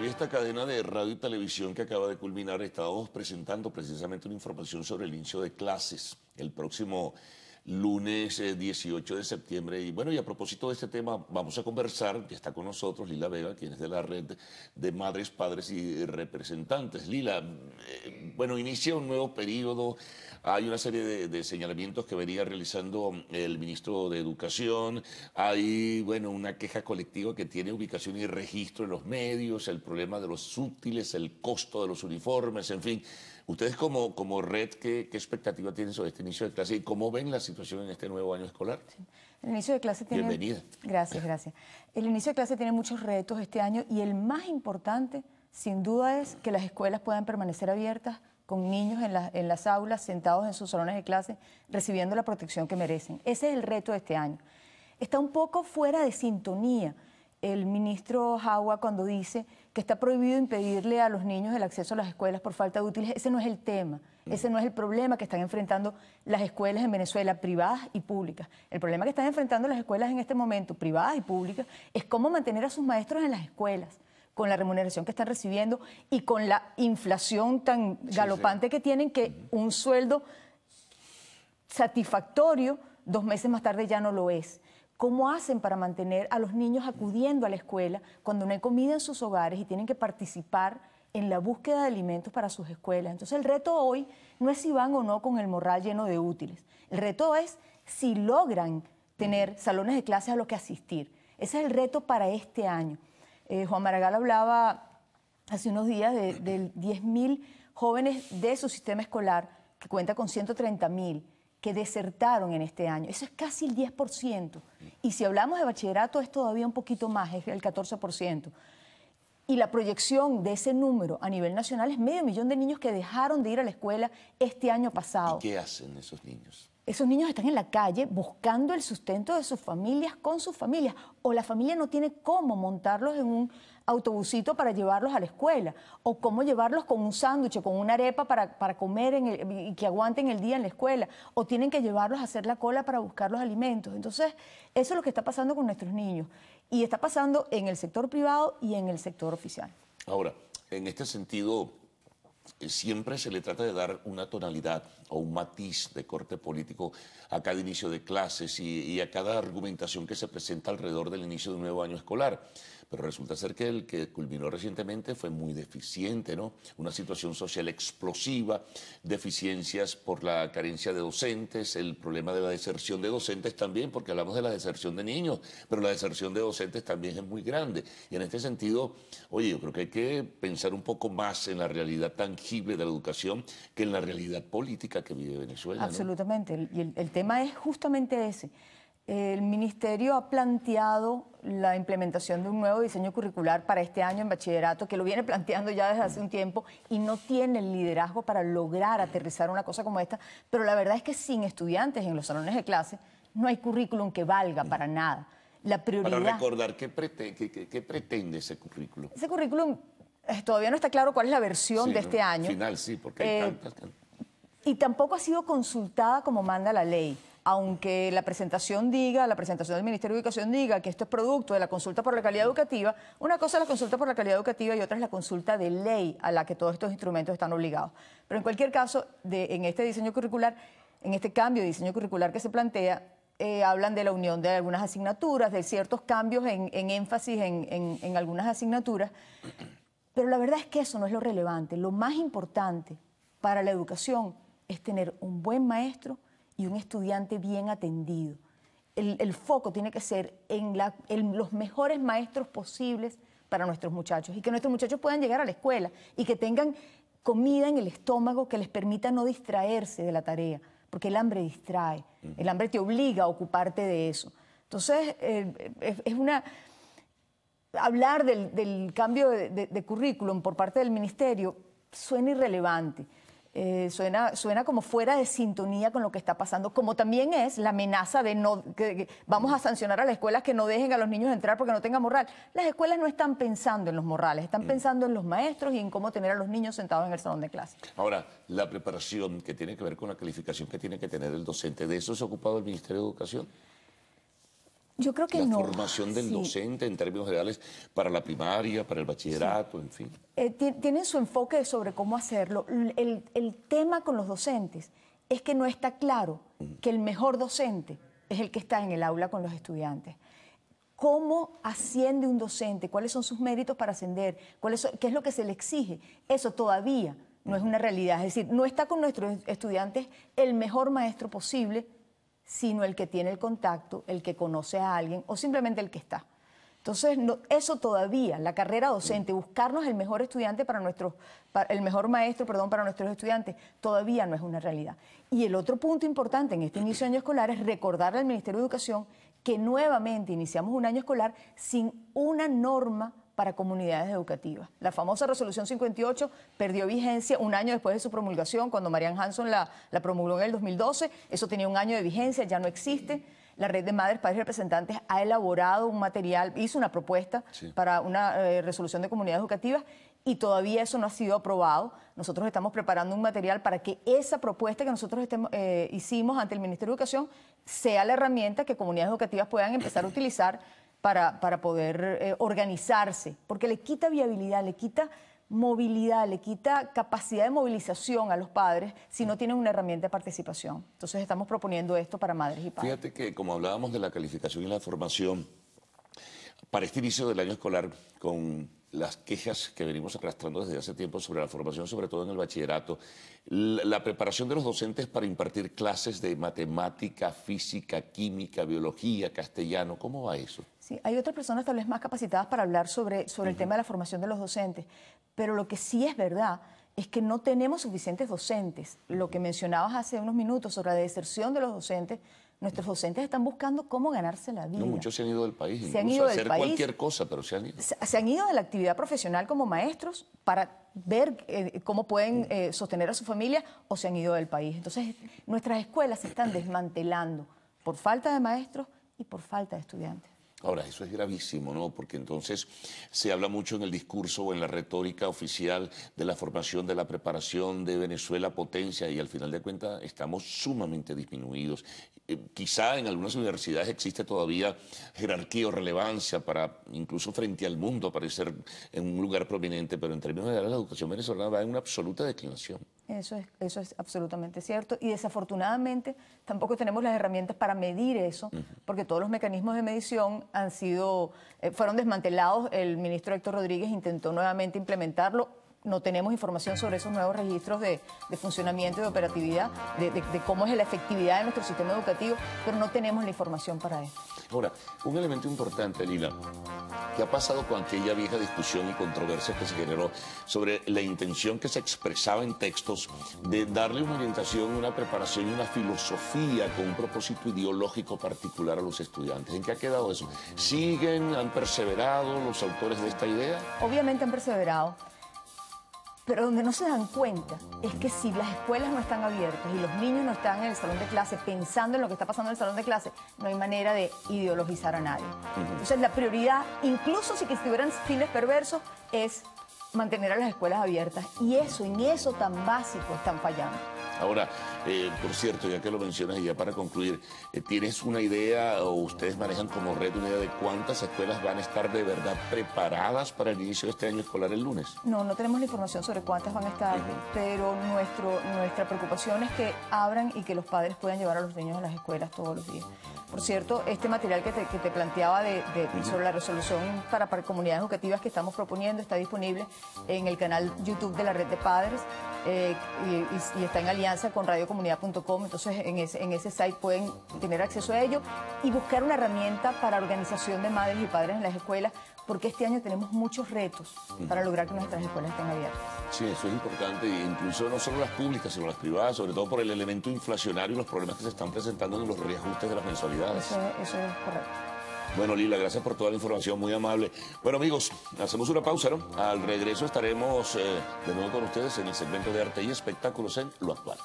Hoy esta cadena de radio y televisión que acaba de culminar, estábamos presentando precisamente una información sobre el inicio de clases el próximo lunes 18 de septiembre. Y bueno, y a propósito de este tema, vamos a conversar, ya está con nosotros Lila Vega, quien es de la red de madres, padres y representantes. Lila, bueno, inicia un nuevo periodo, hay una serie de señalamientos que venía realizando el ministro de Educación, hay, bueno, una queja colectiva que tiene ubicación y registro en los medios, el problema de los útiles, el costo de los uniformes, en fin. Ustedes como red, ¿qué expectativa tienen sobre este inicio de clase y cómo ven la situación en este nuevo año escolar? Sí. El inicio de clase tiene... Bienvenida. Gracias, gracias. El inicio de clase tiene muchos retos este año y el más importante, sin duda, es que las escuelas puedan permanecer abiertas con niños en las aulas, sentados en sus salones de clase, recibiendo la protección que merecen. Ese es el reto de este año. Está un poco fuera de sintonía el ministro Jagua cuando dice que está prohibido impedirle a los niños el acceso a las escuelas por falta de útiles. Ese no es el tema, ese no es el problema que están enfrentando las escuelas en Venezuela, privadas y públicas. El problema que están enfrentando las escuelas en este momento, privadas y públicas, es cómo mantener a sus maestros en las escuelas, con la remuneración que están recibiendo y con la inflación tan galopante que tienen, que un sueldo satisfactorio 2 meses más tarde ya no lo es. ¿Cómo hacen para mantener a los niños acudiendo a la escuela cuando no hay comida en sus hogares y tienen que participar en la búsqueda de alimentos para sus escuelas? Entonces el reto hoy no es si van o no con el morral lleno de útiles. El reto es si logran tener salones de clases a los que asistir. Ese es el reto para este año. Juan Maragall hablaba hace unos días de 10.000 jóvenes de su sistema escolar, que cuenta con 130.000. Que desertaron en este año. Eso es casi el 10%. Y si hablamos de bachillerato es todavía un poquito más, es el 14%. Y la proyección de ese número a nivel nacional es 500.000 de niños que dejaron de ir a la escuela este año pasado. ¿Y qué hacen esos niños? Esos niños están en la calle buscando el sustento de sus familias con sus familias, o la familia no tiene cómo montarlos en un autobusito para llevarlos a la escuela, o cómo llevarlos con un sándwich o con una arepa para comer y que aguanten el día en la escuela, o tienen que llevarlos a hacer la cola para buscar los alimentos. Entonces, eso es lo que está pasando con nuestros niños, y está pasando en el sector privado y en el sector oficial. Ahora, en este sentido, siempre se le trata de dar una tonalidad o un matiz de corte político a cada inicio de clases y a cada argumentación que se presenta alrededor del inicio de un nuevo año escolar. Pero resulta ser que el que culminó recientemente fue muy deficiente, ¿no? Una situación social explosiva, deficiencias por la carencia de docentes, el problema de la deserción de docentes también, porque hablamos de la deserción de niños, pero la deserción de docentes también es muy grande. Y en este sentido, oye, yo creo que hay que pensar un poco más en la realidad tangible de la educación que en la realidad política que vive Venezuela, ¿no? Absolutamente, y el tema es justamente ese. El Ministerio ha planteado la implementación de un nuevo diseño curricular para este año en bachillerato, que lo viene planteando ya desde hace un tiempo y no tiene el liderazgo para lograr aterrizar una cosa como esta, pero la verdad es que sin estudiantes en los salones de clase no hay currículum que valga para nada. La prioridad... Para recordar, ¿qué pretende ese currículum? Ese currículum todavía no está claro cuál es la versión de este año. Final, sí, porque hay tantas... Y tampoco ha sido consultada como manda la ley. Aunque la presentación del Ministerio de Educación diga que esto es producto de la consulta por la calidad educativa, una cosa es la consulta por la calidad educativa y otra es la consulta de ley a la que todos estos instrumentos están obligados. Pero en cualquier caso, en este diseño curricular, en este cambio de diseño curricular que se plantea, hablan de la unión de algunas asignaturas, de ciertos cambios en énfasis en algunas asignaturas, pero la verdad es que eso no es lo relevante. Lo más importante para la educación es tener un buen maestro y un estudiante bien atendido. El foco tiene que ser en los mejores maestros posibles para nuestros muchachos y que nuestros muchachos puedan llegar a la escuela y que tengan comida en el estómago que les permita no distraerse de la tarea, porque el hambre distrae, el hambre te obliga a ocuparte de eso. Entonces, hablar del cambio de currículum por parte del ministerio suena irrelevante. Suena como fuera de sintonía con lo que está pasando, como también es la amenaza de que vamos a sancionar a las escuelas que no dejen a los niños entrar porque no tengan morral. Las escuelas no están pensando en los morrales, están pensando en los maestros y en cómo tener a los niños sentados en el salón de clase. Ahora, la preparación que tiene que ver con la calificación que tiene que tener el docente, ¿de eso se ha ocupado el Ministerio de Educación? Yo creo que la no. formación del Sí. docente en términos generales para la primaria, para el bachillerato, en fin. Tienen su enfoque sobre cómo hacerlo. El tema con los docentes es que no está claro que el mejor docente es el que está en el aula con los estudiantes. ¿Cómo asciende un docente? ¿Cuáles son sus méritos para ascender? ¿Qué es lo que se le exige? Eso todavía no es una realidad. Es decir, no está con nuestros estudiantes el mejor maestro posible, sino el que tiene el contacto, el que conoce a alguien o simplemente el que está. Entonces, eso todavía, la carrera docente, buscarnos el mejor estudiante el mejor maestro, perdón, para nuestros estudiantes, todavía no es una realidad. Y el otro punto importante en este inicio de año escolar es recordarle al Ministerio de Educación que nuevamente iniciamos un año escolar sin una norma para comunidades educativas. La famosa Resolución 58 perdió vigencia un año después de su promulgación, cuando Marianne Hanson la promulgó en el 2012. Eso tenía un año de vigencia, ya no existe. La Red de Madres, Padres y Representantes ha elaborado un material, hizo una propuesta para una resolución de comunidades educativas y todavía eso no ha sido aprobado. Nosotros estamos preparando un material para que esa propuesta que nosotros hicimos ante el Ministerio de Educación sea la herramienta que comunidades educativas puedan empezar a utilizar para poder organizarse, porque le quita viabilidad, le quita movilidad, le quita capacidad de movilización a los padres si no tienen una herramienta de participación. Entonces estamos proponiendo esto para madres y padres. Fíjate que como hablábamos de la calificación y la formación, para este inicio del año escolar, con las quejas que venimos arrastrando desde hace tiempo sobre la formación, sobre todo en el bachillerato, la preparación de los docentes para impartir clases de matemática, física, química, biología, castellano, ¿cómo va eso? Sí, hay otras personas tal vez más capacitadas para hablar sobre el tema de la formación de los docentes, pero lo que sí es verdad es que no tenemos suficientes docentes. Lo que mencionabas hace unos minutos sobre la deserción de los docentes, nuestros docentes están buscando cómo ganarse la vida. No, muchos se han ido del país, Se han incluso ido a del hacer país. cualquier cosa, pero se han ido. Se han ido de la actividad profesional como maestros para ver cómo pueden sostener a su familia o se han ido del país. Entonces, nuestras escuelas se están desmantelando por falta de maestros y por falta de estudiantes. Ahora, eso es gravísimo, ¿no? Porque entonces se habla mucho en el discurso o en la retórica oficial de la formación, de la preparación de Venezuela potencia y al final de cuentas estamos sumamente disminuidos. Quizá en algunas universidades existe todavía jerarquía o relevancia para, incluso frente al mundo, aparecer en un lugar prominente, pero en términos generales la educación venezolana va en una absoluta declinación. Eso es absolutamente cierto y desafortunadamente tampoco tenemos las herramientas para medir eso, porque todos los mecanismos de medición fueron desmantelados. El ministro Héctor Rodríguez intentó nuevamente implementarlo. No tenemos información sobre esos nuevos registros de funcionamiento y de operatividad, de cómo es la efectividad de nuestro sistema educativo, pero no tenemos la información para eso. Ahora, un elemento importante, Lila, ¿qué ha pasado con aquella vieja discusión y controversia que se generó sobre la intención que se expresaba en textos de darle una orientación, una preparación y una filosofía con un propósito ideológico particular a los estudiantes? ¿En qué ha quedado eso? ¿Siguen, han perseverado los autores de esta idea? Obviamente han perseverado, pero donde no se dan cuenta es que si las escuelas no están abiertas y los niños no están en el salón de clase pensando en lo que está pasando en el salón de clase, no hay manera de ideologizar a nadie. Entonces la prioridad, incluso si que tuvieran fines perversos, es mantener a las escuelas abiertas. Y eso, en eso tan básico, están fallando. Ahora, por cierto, ya que lo mencionas y ya para concluir, ¿tienes una idea o ustedes manejan como red una idea de cuántas escuelas van a estar de verdad preparadas para el inicio de este año escolar el lunes? No tenemos la información sobre cuántas van a estar, pero nuestra preocupación es que abran y que los padres puedan llevar a los niños a las escuelas todos los días. Por cierto, este material que te planteaba sobre la resolución para comunidades educativas que estamos proponiendo está disponible en el canal YouTube de la Red de Padres y está en alianza con radiocomunidad.com. Entonces, en ese site pueden tener acceso a ello y buscar una herramienta para organización de madres y padres en las escuelas, porque este año tenemos muchos retos para lograr que nuestras escuelas estén abiertas. Sí, eso es importante, incluso no solo las públicas, sino las privadas, sobre todo por el elemento inflacionario y los problemas que se están presentando en los reajustes de las mensualidades. Eso es correcto. Bueno, Lila, gracias por toda la información, muy amable. Bueno, amigos, hacemos una pausa, ¿no? Al regreso estaremos de nuevo con ustedes en el segmento de arte y espectáculos en Lo Actual.